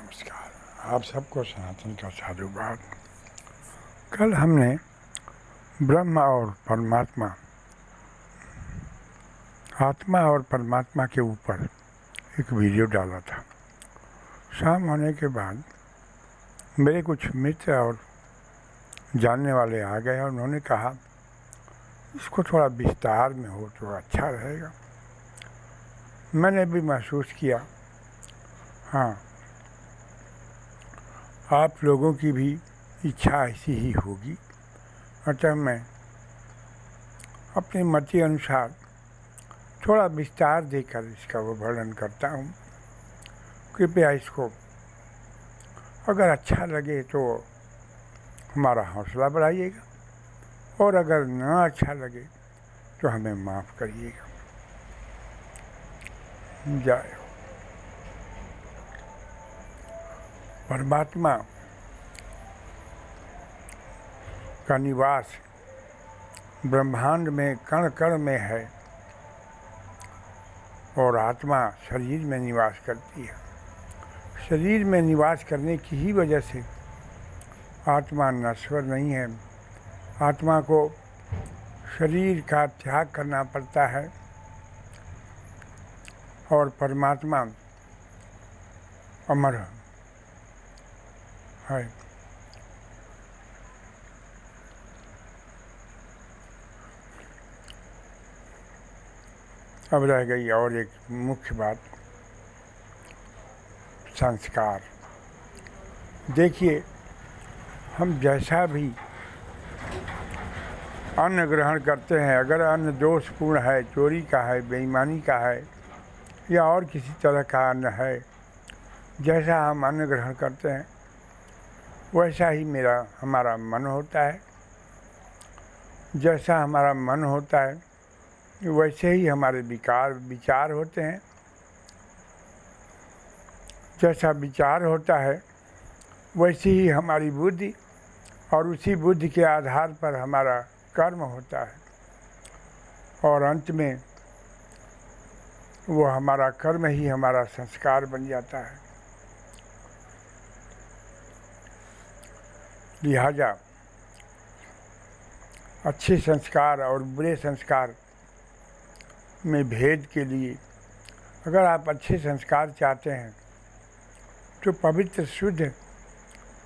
नमस्कार। आप सबको सनातन का साधुवाद। कल हमने ब्रह्म और परमात्मा, आत्मा और परमात्मा के ऊपर एक वीडियो डाला था। शाम होने के बाद मेरे कुछ मित्र और जानने वाले आ गए और उन्होंने कहा इसको थोड़ा विस्तार में हो तो अच्छा रहेगा। मैंने भी महसूस किया, हाँ, आप लोगों की भी इच्छा ऐसी ही होगी, अतः मैं अपनी मति अनुसार थोड़ा विस्तार देकर इसका वो वर्णन करता हूँ। कृपया इसको अगर अच्छा लगे तो हमारा हौसला बढ़ाइएगा और अगर ना अच्छा लगे तो हमें माफ़ करिएगा। जय हो। परमात्मा का निवास ब्रह्मांड में कण कण में है और आत्मा शरीर में निवास करती है। शरीर में निवास करने की ही वजह से आत्मा नश्वर नहीं है। आत्मा को शरीर का त्याग करना पड़ता है और परमात्मा अमर है। अब रह गई और एक मुख्य बात, संस्कार। देखिए, हम जैसा भी अन्न ग्रहण करते हैं, अगर अन्न दोषपूर्ण है, चोरी का है, बेईमानी का है या और किसी तरह का अन्न है, जैसा हम अन्न ग्रहण करते हैं वैसा ही हमारा मन होता है। जैसा हमारा मन होता है वैसे ही हमारे विचार होते हैं। जैसा विचार होता है वैसी ही हमारी बुद्धि और उसी बुद्धि के आधार पर हमारा कर्म होता है और अंत में वो हमारा कर्म ही हमारा संस्कार बन जाता है। लिहाजा अच्छे संस्कार और बुरे संस्कार में भेद के लिए अगर आप अच्छे संस्कार चाहते हैं तो पवित्र, शुद्ध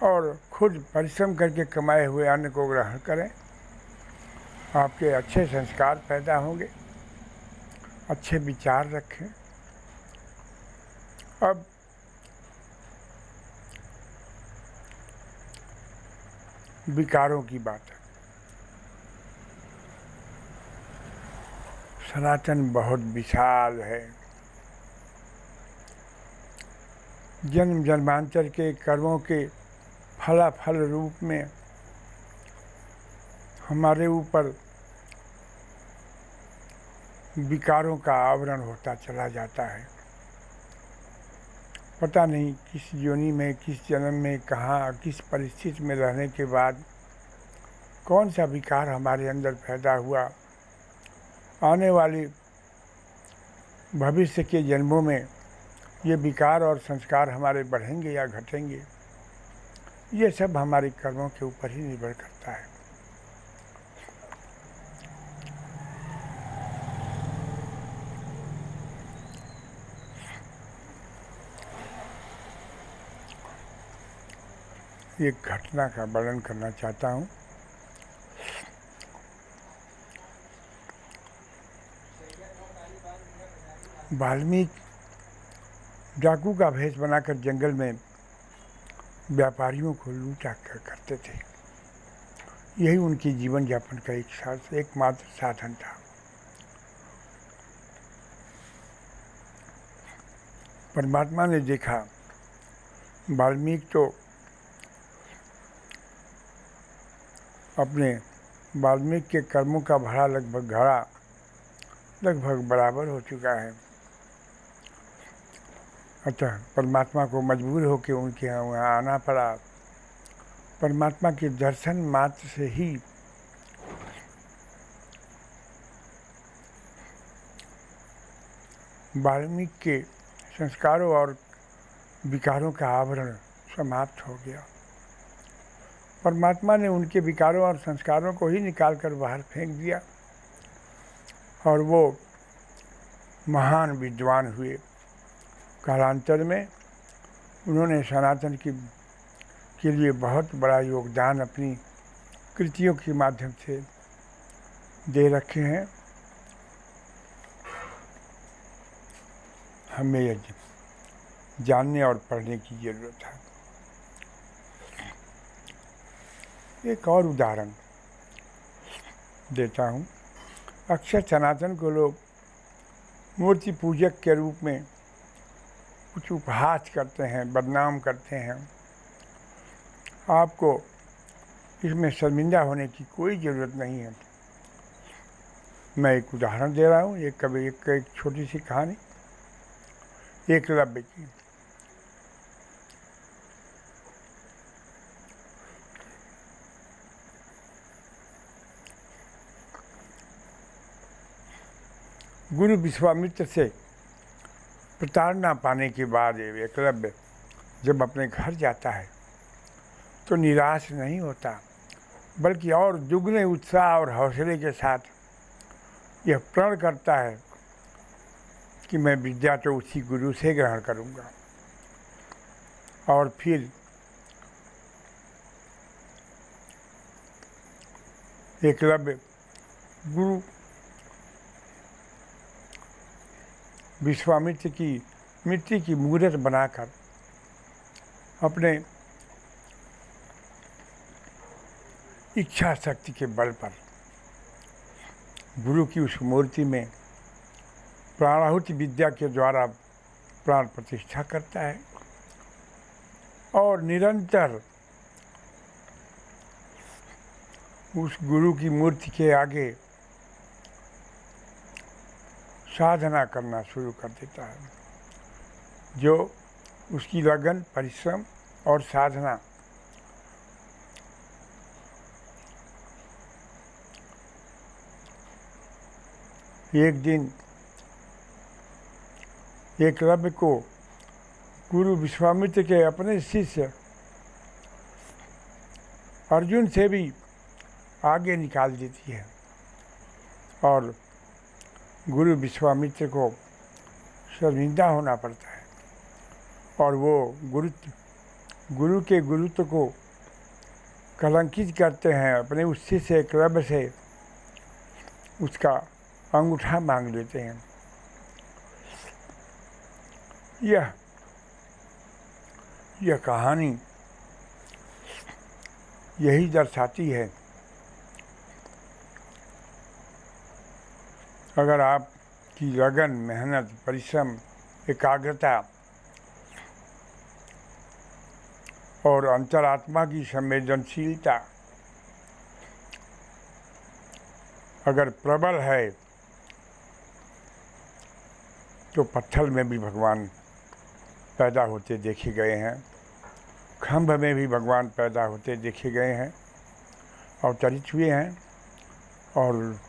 और खुद परिश्रम करके कमाए हुए अन्न को ग्रहण करें। आपके अच्छे संस्कार पैदा होंगे, अच्छे विचार रखें। अब विकारों की बात है। सनातन बहुत विशाल है। जन्म जन्मांतर के कर्मों के फलाफल रूप में हमारे ऊपर विकारों का आवरण होता चला जाता है। पता नहीं किस योनि में, किस जन्म में, कहाँ, किस परिस्थिति में रहने के बाद कौन सा विकार हमारे अंदर पैदा हुआ। आने वाले भविष्य के जन्मों में ये विकार और संस्कार हमारे बढ़ेंगे या घटेंगे, ये सब हमारे कर्मों के ऊपर ही निर्भर करता है। एक घटना का वर्णन करना चाहता हूँ। वाल्मीकि डाकू का भेष बनाकर जंगल में व्यापारियों को लूटा करते थे। यही उनकी जीवन यापन का एकमात्र साधन था। परमात्मा ने देखा वाल्मीकि तो वाल्मीकि के कर्मों का भाड़ा लगभग बराबर हो चुका है। अतः परमात्मा को मजबूर होकर उनके यहाँ आना पड़ा। परमात्मा के दर्शन मात्र से ही वाल्मीकि के संस्कारों और विकारों का आवरण समाप्त हो गया। परमात्मा ने उनके विकारों और संस्कारों को ही निकाल कर बाहर फेंक दिया और वो महान विद्वान हुए। कालांतर में उन्होंने सनातन के लिए बहुत बड़ा योगदान अपनी कृतियों के माध्यम से दे रखे हैं। हमें यह जानने और पढ़ने की ज़रूरत है। एक और उदाहरण देता हूँ। अक्सर सनातन को लोग मूर्ति पूजक के रूप में कुछ उपहास करते हैं, बदनाम करते हैं। आपको इसमें शर्मिंदा होने की कोई ज़रूरत नहीं है। मैं एक उदाहरण दे रहा हूँ, एक छोटी सी कहानी एकलव्य की। गुरु विश्वामित्र से प्रताड़ना पाने के बाद एकलव्य जब अपने घर जाता है तो निराश नहीं होता, बल्कि और दुगने उत्साह और हौसले के साथ यह प्रण करता है कि मैं विद्या तो उसी गुरु से ग्रहण करूँगा। और फिर एकलव्य गुरु विश्वामित्र की मिट्टी की मूर्त बनाकर अपने इच्छा शक्ति के बल पर गुरु की उस मूर्ति में प्राणाहुति विद्या के द्वारा प्राण प्रतिष्ठा करता है और निरंतर उस गुरु की मूर्ति के आगे साधना करना शुरू कर देता है। जो उसकी लगन, परिश्रम और साधना एक दिन एकलव्य को गुरु विश्वामित्र के अपने शिष्य अर्जुन से भी आगे निकाल देती है और गुरु विश्वामित्र को शर्मिंदा होना पड़ता है और वो गुरु के गुरुत्व को कलंकित करते हैं। अपने उस शिष्य एकलव्य से उसका अंगूठा मांग लेते हैं। यह कहानी यही दर्शाती है, अगर आपकी लगन, मेहनत, परिश्रम, एकाग्रता और अंतरात्मा की संवेदनशीलता अगर प्रबल है तो पत्थर में भी भगवान पैदा होते देखे गए हैं, खम्भ में भी भगवान पैदा होते देखे गए हैं, अवतरित हुए हैं और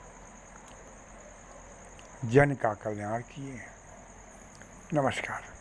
जन का कल्याण किए हैं। नमस्कार।